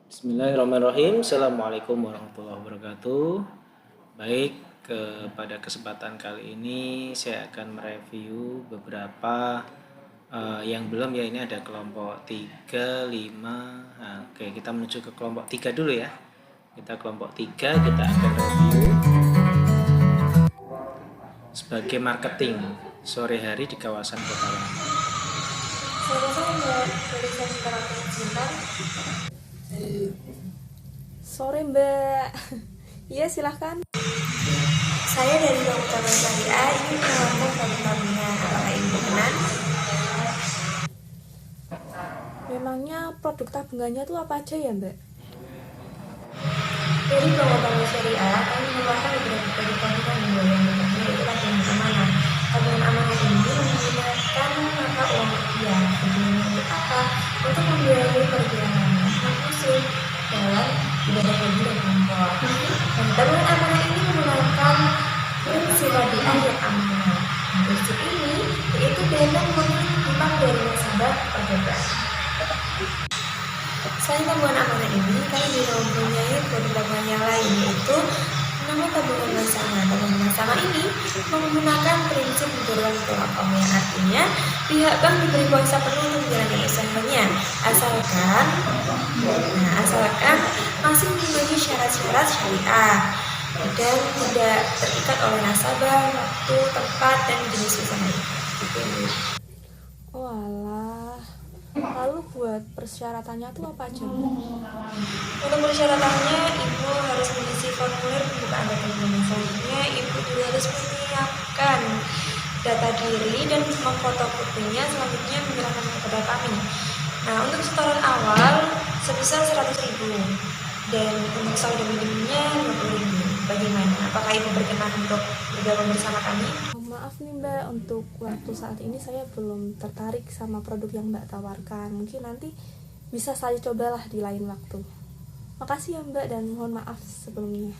Bismillahirrahmanirrahim. Assalamualaikum warahmatullahi wabarakatuh. Baik, pada kesempatan kali ini saya akan mereview beberapa yang belum ya. Ini ada kelompok 3, 5. Nah, oke, kita menuju ke kelompok 3 dulu ya. Kita kelompok 3 kita akan review sebagai marketing sore hari di kawasan Kota Lama. Sore Mbak. Iya silahkan. Saya dari Bank Utama Syariah ingin menawarkan produk-produknya. Apakah Ibu berkenan? Memangnya produk tabungannya tuh apa aja ya Mbak? Dari Bank Utama Syariah kami menawarkan beberapa produk tabungan yang bentuknya itu tabungan amanah. Tabungan amanah ini menggunakan mata uang rupiah. Tujuannya untuk apa? Untuk membiayai perjalanan muslim dalam ibadah haji dan umroh. Dan tabungan amanah ini menggunakan prinsip wadiah yang amanah. Prinsip ini yaitu dana mengimbang dari nasabah kepada bank. Selain tabungan amanah ini, kami juga mempunyai produk tabungan yang lain, yaitu namanya tabungan bersama. Tabungan bersama ini menggunakan prinsip menurunkan tolak yang artinya pihak bank diberi kuasa penuh untuk menjalankan usahanya, asalkan masih memenuhi syarat-syarat syariah dan tidak terikat oleh nasabah, waktu, tempat, dan jenis usaha. Oh alah. Lalu buat persyaratannya tuh apa aja Mbak? Untuk persyaratannya, Ibu harus mengisi formulir pembukaan data pribadi. Selanjutnya, Ibu juga harus menyiapkan data diri dan memfotokopinya. Selanjutnya, menyerahkan kepada kami. Nah, untuk setoran awal sebesar 100.000 dan untuk saldo minimumnya 50.000. Bagaimana? Apakah Ibu berkenan untuk bergabung bersama kami? Maaf nih Mbak, untuk waktu saat ini saya belum tertarik sama produk yang Mbak tawarkan. Mungkin nanti bisa saya cobalah di lain waktu. Makasih ya Mbak dan mohon maaf sebelumnya.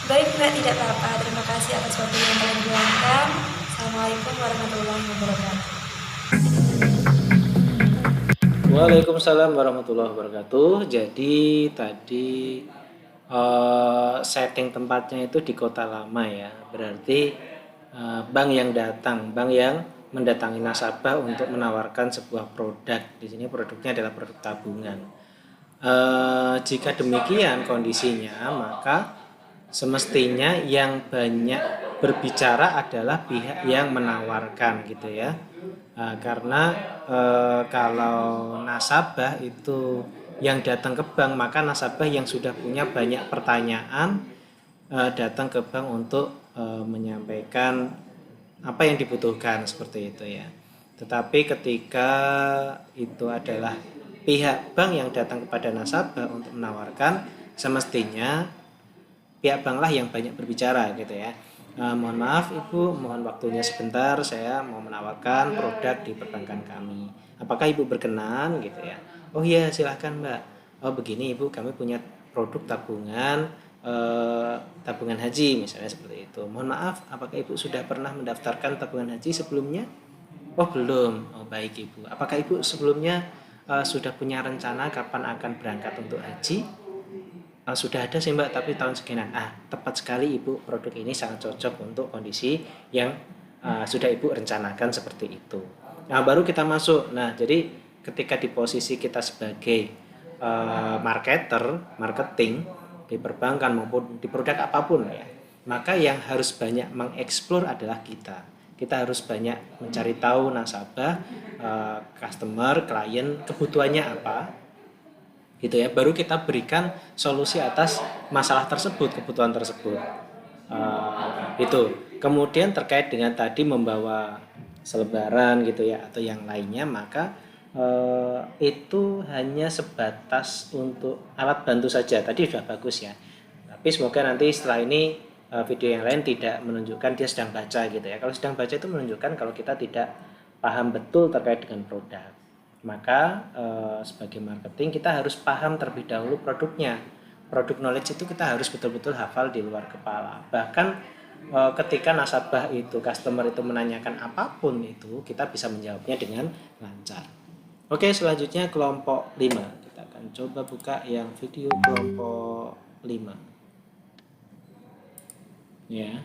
Baik Mbak, tidak apa-apa. Terima kasih atas waktu yang kalian luangkan. Assalamualaikum warahmatullahi wabarakatuh. Waalaikumsalam warahmatullahi wabarakatuh. Jadi tadi setting tempatnya itu di Kota Lama ya. Berarti bank yang mendatangi nasabah untuk menawarkan sebuah produk. Di sini produknya adalah produk tabungan. Jika demikian kondisinya, maka semestinya yang banyak berbicara adalah pihak yang menawarkan gitu ya. Karena kalau nasabah itu yang datang ke bank, maka nasabah yang sudah punya banyak pertanyaan datang ke bank untuk menyampaikan apa yang dibutuhkan seperti itu ya. Tetapi ketika itu adalah pihak bank yang datang kepada nasabah untuk menawarkan, semestinya pihak banklah yang banyak berbicara gitu ya. Mohon maaf Ibu, mohon waktunya sebentar, saya mau menawarkan produk di perbankan kami. Apakah Ibu berkenan gitu ya? Oh iya silahkan Mbak. Oh begini Ibu, kami punya produk tabungan haji misalnya seperti itu. Mohon maaf, apakah Ibu sudah pernah mendaftarkan tabungan haji sebelumnya? Oh belum. Oh baik Ibu. Apakah Ibu sebelumnya sudah punya rencana kapan akan berangkat untuk haji? Sudah ada sih Mbak, tapi tahun sekian. Tepat sekali Ibu, produk ini sangat cocok untuk kondisi yang sudah Ibu rencanakan seperti itu. Nah, baru kita masuk. Nah, jadi ketika di posisi kita sebagai marketing di perbankan maupun di produk apapun ya, maka yang harus banyak mengeksplor adalah kita. Kita harus banyak mencari tahu nasabah, customer, klien, kebutuhannya apa, gitu ya, baru kita berikan solusi atas masalah tersebut, kebutuhan tersebut. Itu kemudian terkait dengan tadi membawa selebaran gitu ya atau yang lainnya, maka itu hanya sebatas untuk alat bantu saja. Tadi sudah bagus ya, tapi semoga nanti setelah ini video yang lain tidak menunjukkan dia sedang baca gitu ya. Kalau sedang baca itu menunjukkan kalau kita tidak paham betul terkait dengan produk. Maka sebagai marketing kita harus paham terlebih dahulu produknya. Produk knowledge itu kita harus betul-betul hafal di luar kepala. Bahkan ketika nasabah itu, customer itu menanyakan apapun itu, kita bisa menjawabnya dengan lancar. Oke, selanjutnya kelompok 5 kita akan Coba buka yang video kelompok 5. Ya.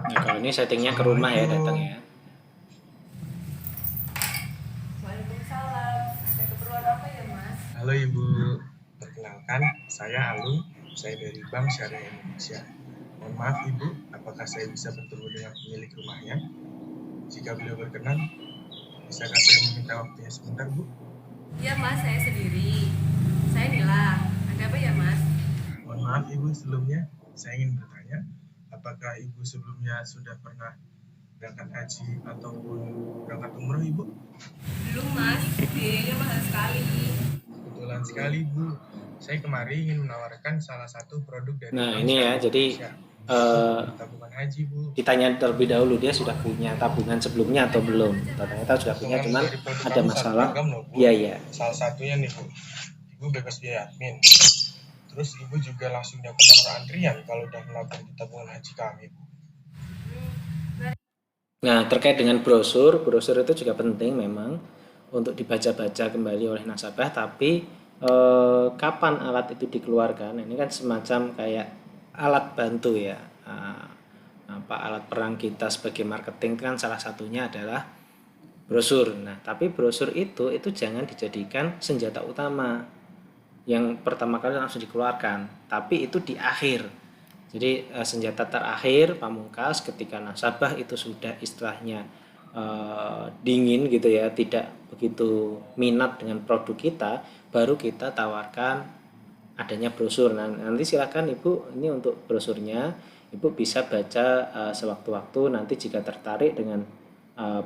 Nah, kalau ini settingnya ke rumah ya, datang ya. Waalaikumsalam. Ada keperluan apa ya, Mas? Halo Ibu, perkenalkan saya Alung, saya dari Bank Syariah Indonesia. Mohon maaf Ibu, apakah saya bisa bertemu dengan pemilik rumahnya? Jika beliau berkenan, bisakah saya meminta waktunya sebentar Bu? Iya Mas, saya sendiri. Saya Nila. Ada apa ya Mas? Mohon maaf Ibu, sebelumnya saya ingin bertanya, apakah Ibu sebelumnya sudah pernah berangkat haji ataupun berangkat umroh Ibu? Belum Mas, biayanya mahal sekali. Kebetulan sekali Bu, saya kemarin ingin menawarkan salah satu produk dari Nah, Bank ini ya, Syariah jadi Indonesia. Tabungan haji Bu. ditanya terlebih dahulu dia sudah punya tabungan sebelumnya atau belum. Ternyata sudah punya, cuman Dari produk ada kamu masalah. satu program loh, Bu. Iya, iya. Salah satunya nih Bu, Ibu bebas biaya admin. Terus Ibu juga langsung dapat nomor antrian kalau udah melakukan di tabungan haji kami. Nah, terkait dengan brosur itu juga penting memang untuk dibaca-baca kembali oleh nasabah, tapi kapan alat itu dikeluarkan, ini kan semacam kayak alat bantu ya. Alat perang kita sebagai marketing kan salah satunya adalah brosur. Nah, tapi brosur itu jangan dijadikan senjata utama yang pertama kali langsung dikeluarkan, tapi itu di akhir. Jadi senjata terakhir pamungkas ketika nasabah itu sudah istilahnya dingin gitu ya, tidak begitu minat dengan produk kita, baru kita tawarkan adanya brosur. Nah, nanti silakan Ibu, ini untuk brosurnya Ibu bisa baca sewaktu-waktu. Nanti jika tertarik dengan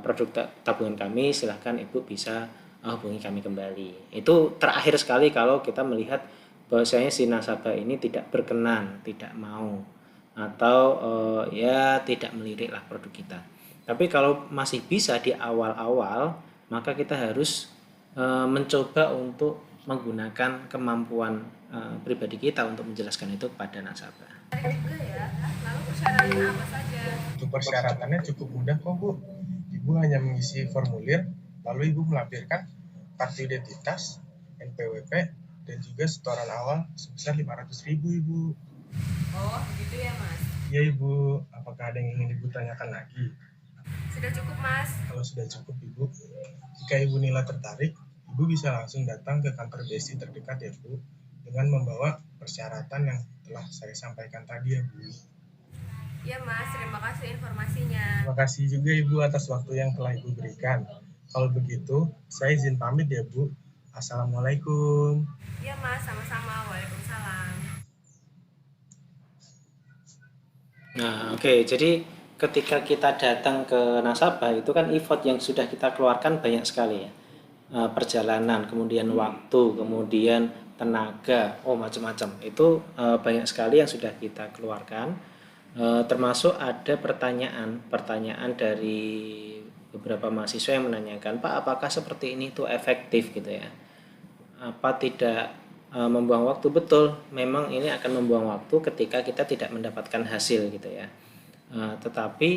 produk tabungan kami, silahkan Ibu bisa hubungi kami kembali. Itu terakhir sekali kalau kita melihat bahwasanya si nasabah ini tidak berkenan, tidak mau, atau ya tidak meliriklah produk kita. Tapi kalau masih bisa di awal-awal, maka kita harus mencoba untuk menggunakan kemampuan pribadi kita untuk menjelaskan itu kepada nasabah. Juga ya. Lalu persyaratannya apa saja? Untuk persyaratannya cukup mudah kok Bu. Ibu hanya mengisi formulir, lalu Ibu melampirkan kartu identitas, NPWP, dan juga setoran awal sebesar 500.000 Ibu. Oh, gitu ya Mas. Iya Ibu, apakah ada yang ingin Ibu tanyakan lagi? Sudah cukup Mas. Kalau sudah cukup Ibu, jika Ibu Nila tertarik, Ibu bisa langsung datang ke kantor BSI terdekat ya Bu, dengan membawa persyaratan yang telah saya sampaikan tadi ya Bu. Iya Mas, terima kasih informasinya. Terima kasih juga Ibu atas waktu yang telah Ibu berikan. Kalau begitu, saya izin pamit ya Bu. Assalamualaikum. Iya Mas, sama-sama. Waalaikumsalam. Nah, oke. Jadi ketika kita datang ke nasabah itu kan effort yang sudah kita keluarkan banyak sekali ya. Perjalanan, kemudian waktu, kemudian tenaga, macam-macam. Itu banyak sekali yang sudah kita keluarkan. Termasuk ada pertanyaan dari beberapa mahasiswa yang menanyakan, Pak, apakah seperti ini itu efektif gitu ya? Apa tidak membuang waktu? Betul, memang ini akan membuang waktu ketika kita tidak mendapatkan hasil gitu ya. Tetapi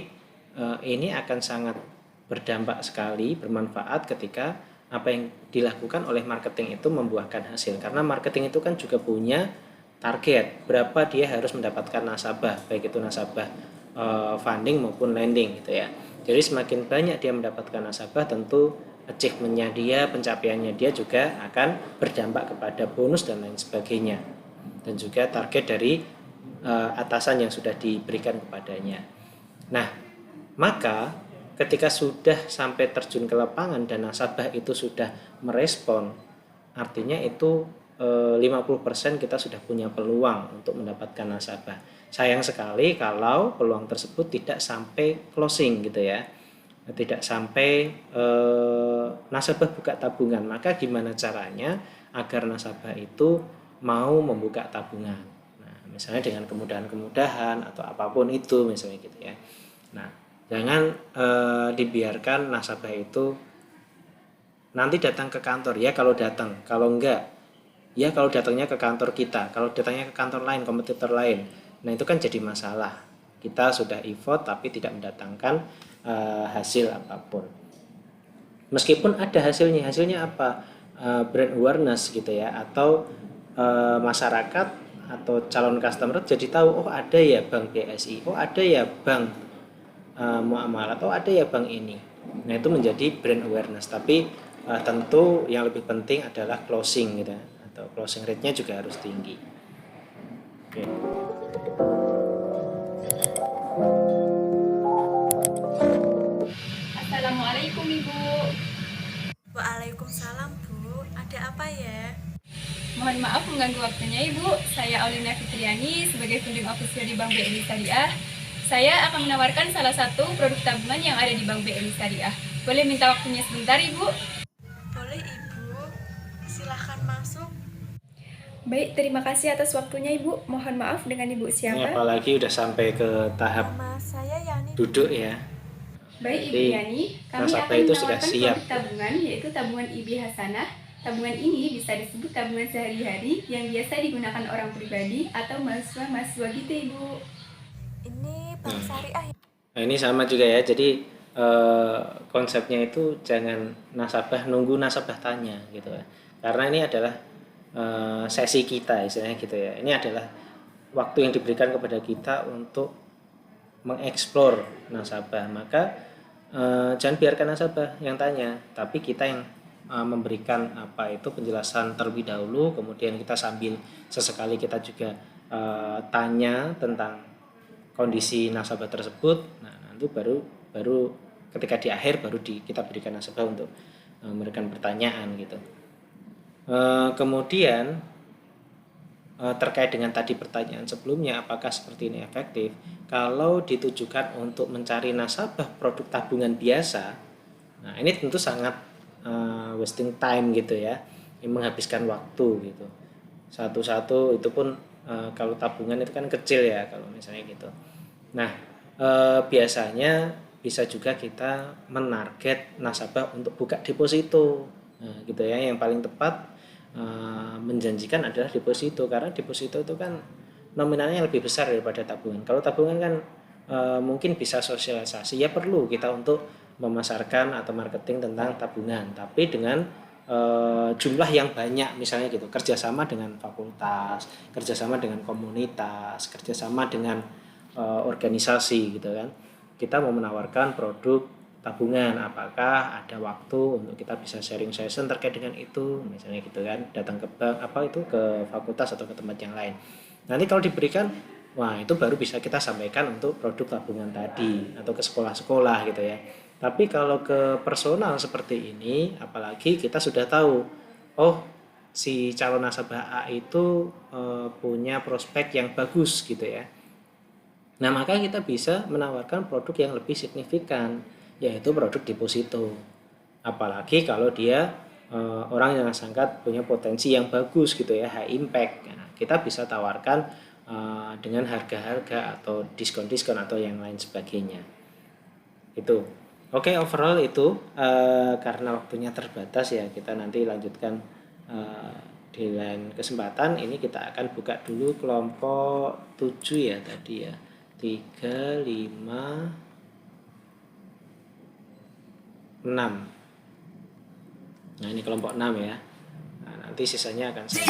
ini akan sangat berdampak sekali, bermanfaat ketika apa yang dilakukan oleh marketing itu membuahkan hasil. Karena marketing itu kan juga punya target berapa dia harus mendapatkan nasabah, baik itu nasabah funding maupun lending gitu ya. Jadi semakin banyak dia mendapatkan nasabah, tentu achievement-nya dia, pencapaiannya dia juga akan berdampak kepada bonus dan lain sebagainya, dan juga target dari atasan yang sudah diberikan kepadanya. Nah, maka ketika sudah sampai terjun ke lapangan dan nasabah itu sudah merespon, artinya itu 50% kita sudah punya peluang untuk mendapatkan nasabah. Sayang sekali kalau peluang tersebut tidak sampai closing gitu ya, tidak sampai nasabah buka tabungan. Maka gimana caranya agar nasabah itu mau membuka tabungan? Nah, misalnya dengan kemudahan-kemudahan atau apapun itu misalnya gitu ya. Nah, Jangan dibiarkan nasabah itu nanti datang ke kantor ya kalau datang, kalau enggak ya kalau datangnya ke kantor kita, kalau datangnya ke kantor lain, kompetitor lain. Nah, itu kan jadi masalah. Kita sudah e-vote tapi tidak mendatangkan hasil apapun. Meskipun ada hasilnya apa? Brand awareness gitu ya, atau masyarakat atau calon customer jadi tahu, oh ada ya bank BSI, oh ada ya bank muamalat, oh ada ya bank ini. Nah, itu menjadi brand awareness. Tapi tentu yang lebih penting adalah closing gitu ya, atau closing rate-nya juga harus tinggi. Oke. Assalamualaikum Ibu. Waalaikumsalam Bu, ada apa ya? Mohon maaf mengganggu waktunya Ibu. Saya Aulina Fitriani sebagai funding officer di Bank BNI Syariah. Saya akan menawarkan salah satu produk tabungan yang ada di Bank BNI Syariah. Boleh minta waktunya sebentar Ibu? Boleh Ibu, silahkan masuk. Baik, terima kasih atas waktunya Ibu. Mohon maaf dengan Ibu Ini siapa? apalagi udah sampai ke tahap Nama saya Yani. duduk ya. Baik Ibu Jadi, Yani, kami nasabah akan itu sudah menawarkan siap. produk tabungan yaitu tabungan IB Hasanah. Tabungan ini bisa disebut tabungan sehari-hari yang biasa digunakan orang pribadi atau mahasiswa-mahasiswa gitu Ibu. Ini Bank Syariah ya? Nah, ini sama juga ya. Jadi konsepnya itu jangan nasabah nunggu nasabah tanya gitu ya. Karena ini adalah sesi kita istilahnya gitu ya. Ini adalah waktu yang diberikan kepada kita untuk mengeksplor nasabah. Maka jangan biarkan nasabah yang tanya, tapi kita yang memberikan penjelasan terlebih dahulu. Kemudian kita sambil sesekali kita juga tanya tentang kondisi nasabah tersebut. Nah, nanti baru ketika di akhir baru kita berikan nasabah untuk memberikan pertanyaan gitu. Kemudian terkait dengan tadi pertanyaan sebelumnya, apakah seperti ini efektif? Kalau ditujukan untuk mencari nasabah produk tabungan biasa, nah ini tentu sangat wasting time gitu ya, ini menghabiskan waktu gitu. Satu-satu itu pun kalau tabungan itu kan kecil ya kalau misalnya gitu. Nah, biasanya bisa juga kita menarget nasabah untuk buka deposito, nah, gitu ya. Yang paling tepat menjanjikan adalah deposito, karena deposito itu kan nominalnya lebih besar daripada tabungan. Kalau tabungan kan mungkin bisa sosialisasi, ya perlu kita untuk memasarkan atau marketing tentang tabungan, tapi dengan jumlah yang banyak, misalnya gitu, kerjasama dengan fakultas, kerjasama dengan komunitas, kerjasama dengan organisasi gitu kan. Kita mau menawarkan produk tabungan, apakah ada waktu untuk kita bisa sharing session terkait dengan itu, misalnya gitu kan, datang ke bank ke fakultas atau ke tempat yang lain. Nanti kalau diberikan, wah itu baru bisa kita sampaikan untuk produk tabungan tadi atau ke sekolah-sekolah gitu ya. Tapi kalau ke personal seperti ini, apalagi kita sudah tahu, oh si calon nasabah A itu punya prospek yang bagus gitu ya. Nah, maka kita bisa menawarkan produk yang lebih signifikan, yaitu produk deposito. Apalagi kalau dia orang yang sangat punya potensi yang bagus gitu ya, high impact. Nah, kita bisa tawarkan dengan harga-harga atau diskon-diskon atau yang lain sebagainya. Itu. Oke, overall itu karena waktunya terbatas ya, kita nanti lanjutkan di lain kesempatan. Ini kita akan buka dulu kelompok 7 ya tadi ya. 3, 5, 6. Nah, ini kelompok 6 ya. Nah, nanti sisanya akan saya.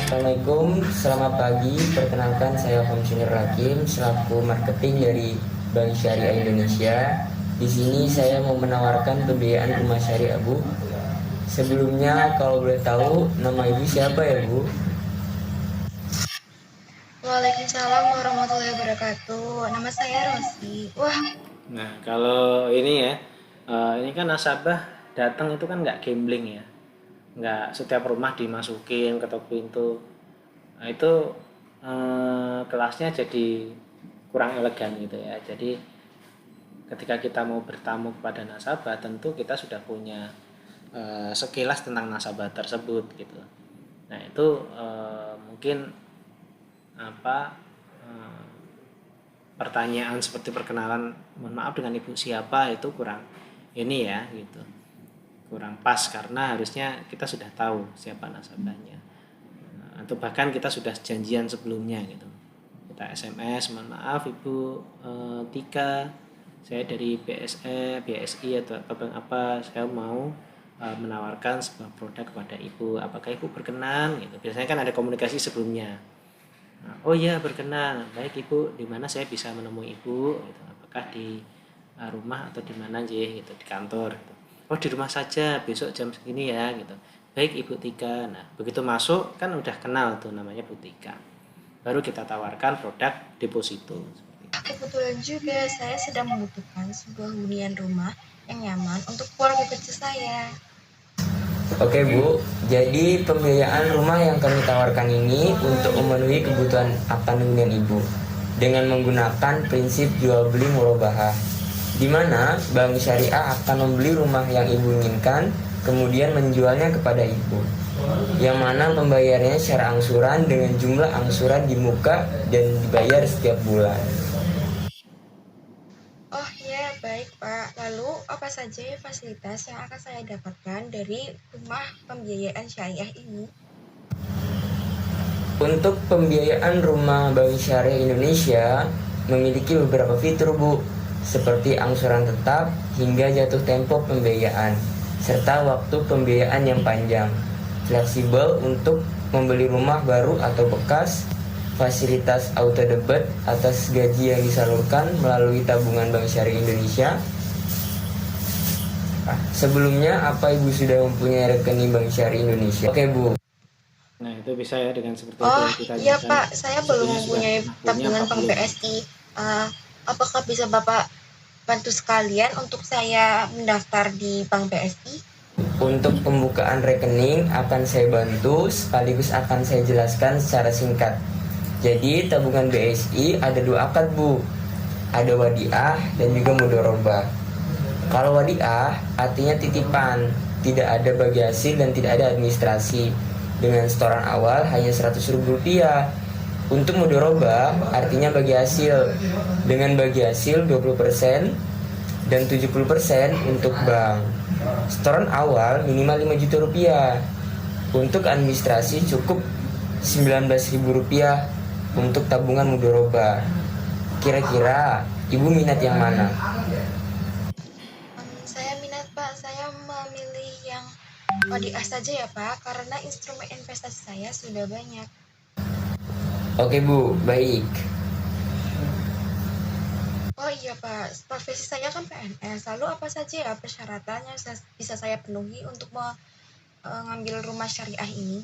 Assalamualaikum, selamat pagi. Perkenalkan saya Komisioner Hakim selaku marketing dari Bank Syariah Indonesia. Di sini saya mau menawarkan pembiayaan rumah syariah, Bu. Sebelumnya kalau boleh tahu nama Ibu siapa ya, Bu? Waalaikumsalam warahmatullahi wabarakatuh. Nama saya Rosi. Wah, Nah, kalau ini ya, ini kan nasabah datang itu kan nggak gambling ya, nggak setiap rumah dimasukin ketok pintu. Nah, itu kelasnya jadi kurang elegan gitu ya. Jadi ketika kita mau bertamu kepada nasabah, tentu kita sudah punya sekilas tentang nasabah tersebut gitu. Nah, itu mungkin pertanyaan seperti perkenalan, mohon maaf dengan ibu siapa, itu kurang ini ya gitu, kurang pas, karena harusnya kita sudah tahu siapa nasabahnya. Atau bahkan kita sudah janjian sebelumnya gitu, kita SMS, mohon maaf ibu Tika, saya dari BSI atau bank apa, saya mau menawarkan sebuah produk kepada ibu, apakah ibu berkenan gitu. Biasanya kan ada komunikasi sebelumnya. Oh iya berkenan, baik ibu, di mana saya bisa menemui ibu gitu. Apakah di rumah atau di mana aja gitu, di kantor gitu. Oh di rumah saja, besok jam segini ya gitu. Baik ibu Tika. Nah begitu masuk kan udah kenal tuh namanya Bu Tika, baru kita tawarkan produk deposito. Kebetulan juga saya sedang membutuhkan sebuah hunian rumah yang nyaman untuk keluarga kecil saya. Oke Bu, jadi pembiayaan rumah yang kami tawarkan ini untuk memenuhi kebutuhan akan hunian Ibu dengan menggunakan prinsip jual beli murabahah, di mana Bank Syariah akan membeli rumah yang Ibu inginkan kemudian menjualnya kepada Ibu, yang mana pembayarannya secara angsuran dengan jumlah angsuran di muka dan dibayar setiap bulan. Oh ya, baik Pak. Lalu apa saja fasilitas yang akan saya dapatkan dari rumah pembiayaan syariah ini? Untuk pembiayaan rumah Bank Syariah Indonesia memiliki beberapa fitur Bu, seperti angsuran tetap hingga jatuh tempo pembiayaan, serta waktu pembiayaan yang panjang, fleksibel untuk membeli rumah baru atau bekas, fasilitas auto debit atas gaji yang disalurkan melalui tabungan Bank Syariah Indonesia. Sebelumnya, apa Ibu sudah mempunyai rekening Bank Syariah Indonesia? Oke Bu. Nah itu bisa ya dengan seperti itu Oh yang kita iya tanyakan. Pak, saya belum Sebelumnya sudah mempunyai pernah punya tabungan apa Bank belum? BSI. Apakah bisa Bapak bantu sekalian untuk saya mendaftar di Bank BSI? Untuk pembukaan rekening akan saya bantu sekaligus akan saya jelaskan secara singkat. Jadi tabungan BSI ada 2 akad Bu, ada wadiah dan juga mudharabah. Kalau wadiah artinya titipan, tidak ada bagi hasil dan tidak ada administrasi. Dengan setoran awal hanya Rp100.000. Untuk mudharabah artinya bagi hasil, dengan bagi hasil 20% dan 70% untuk bank. Setoran awal minimal Rp5 juta. Untuk administrasi cukup Rp19.000 untuk tabungan mudharabah. Kira-kira Ibu minat yang mana? Saya minat Pak, saya memilih yang wadiah saja ya Pak, karena instrumen investasi saya sudah banyak. Oke Bu, baik. Oh iya Pak, profesi saya kan PNS, lalu apa saja ya persyaratan yang bisa saya penuhi untuk mengambil rumah syariah ini?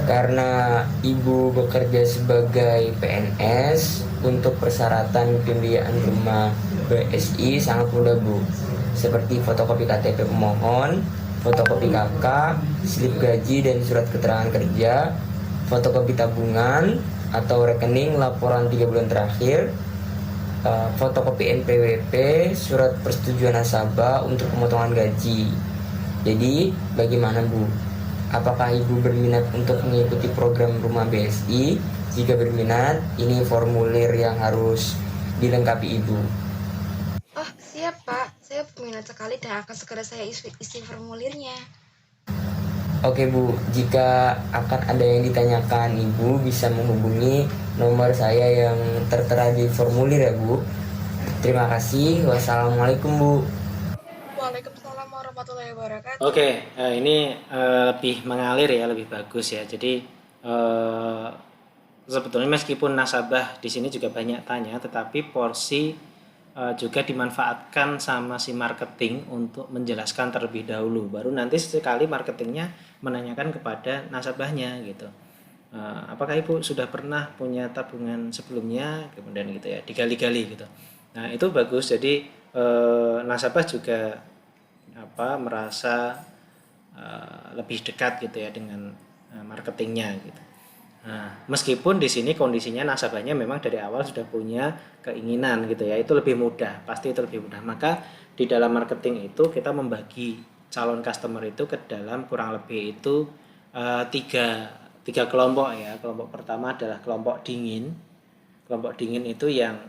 Karena Ibu bekerja sebagai PNS, untuk persyaratan pembiayaan rumah BSI sangat mudah Bu. Seperti fotokopi KTP pemohon, fotokopi KK, slip gaji dan surat keterangan kerja, fotokopi tabungan atau rekening laporan 3 bulan terakhir, fotokopi NPWP, surat persetujuan nasabah untuk pemotongan gaji. Jadi, bagaimana Bu? Apakah Ibu berminat untuk mengikuti program rumah BSI? Jika berminat, ini formulir yang harus dilengkapi Ibu. Oh siap Pak, saya berminat sekali dan akan segera saya isi formulirnya. Oke Bu, jika akan ada yang ditanyakan Ibu bisa menghubungi nomor saya yang tertera di formulir ya Bu. Terima kasih. Wassalamualaikum Bu. Waalaikumsalam warahmatullahi wabarakatuh. Oke, ini lebih mengalir ya, lebih bagus ya. Jadi sebetulnya meskipun nasabah di sini juga banyak tanya, tetapi porsi juga dimanfaatkan sama si marketing untuk menjelaskan terlebih dahulu. Baru nanti sekali marketingnya menanyakan kepada nasabahnya gitu. Apakah Ibu sudah pernah punya tabungan sebelumnya? Kemudian gitu ya, digali-gali gitu. Nah itu bagus. Jadi nasabah juga merasa lebih dekat gitu ya dengan marketingnya gitu. Nah, meskipun di sini kondisinya nasabahnya memang dari awal sudah punya keinginan gitu ya, itu lebih mudah, pasti itu lebih mudah. Maka di dalam marketing itu kita membagi calon customer itu ke dalam kurang lebih itu tiga kelompok ya. Kelompok pertama adalah kelompok dingin. Kelompok dingin itu yang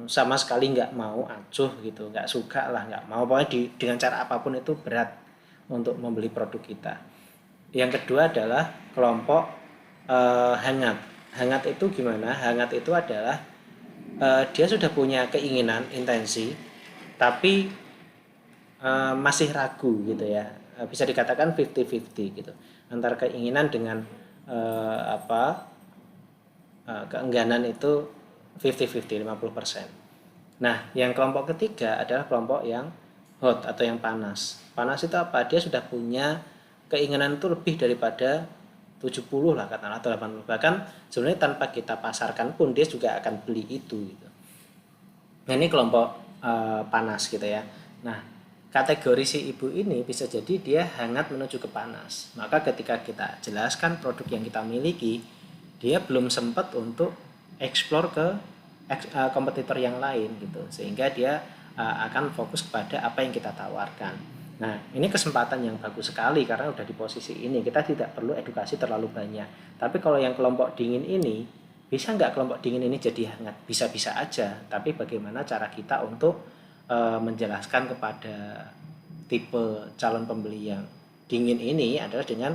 sama sekali nggak mau acuh gitu, nggak suka lah, nggak mau, pokoknya dengan cara apapun itu berat untuk membeli produk kita. Yang kedua adalah kelompok hangat. Hangat itu gimana? Hangat itu adalah dia sudah punya keinginan, intensi, tapi masih ragu gitu ya. Bisa dikatakan 50-50 gitu, antara keinginan dengan keengganan itu 50-50, 50%. Nah, yang kelompok ketiga adalah kelompok yang hot atau yang panas. Panas itu apa? Dia sudah punya keinginan itu lebih daripada 70 lah katakanlah, atau 80. Bahkan sebenarnya tanpa kita pasarkan pun dia juga akan beli itu gitu. Nah, ini kelompok panas gitu ya. Nah, kategori si ibu ini bisa jadi dia hangat menuju ke panas. Maka ketika kita jelaskan produk yang kita miliki, dia belum sempat untuk explore ke kompetitor yang lain gitu, sehingga dia akan fokus kepada apa yang kita tawarkan. Nah, ini kesempatan yang bagus sekali karena udah di posisi ini, kita tidak perlu edukasi terlalu banyak. Tapi kalau yang kelompok dingin ini, bisa nggak kelompok dingin ini jadi hangat? Bisa-bisa aja, tapi bagaimana cara kita untuk menjelaskan kepada tipe calon pembeli yang dingin ini adalah dengan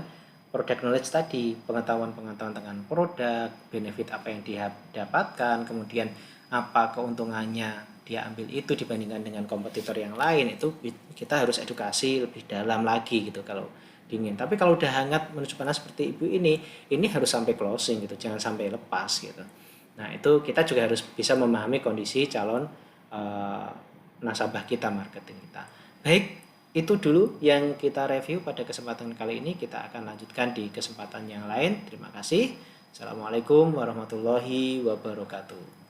product knowledge tadi, pengetahuan-pengetahuan tentang produk, benefit apa yang dia dapatkan, kemudian apa keuntungannya dia ambil itu dibandingkan dengan kompetitor yang lain. Itu kita harus edukasi lebih dalam lagi gitu kalau dingin. Tapi kalau udah hangat menuju panas seperti ibu ini harus sampai closing gitu, jangan sampai lepas gitu. Nah, itu kita juga harus bisa memahami kondisi calon nasabah kita, marketing kita. Baik, itu dulu yang kita review pada kesempatan kali ini. Kita akan lanjutkan di kesempatan yang lain. Terima kasih. Assalamualaikum warahmatullahi wabarakatuh.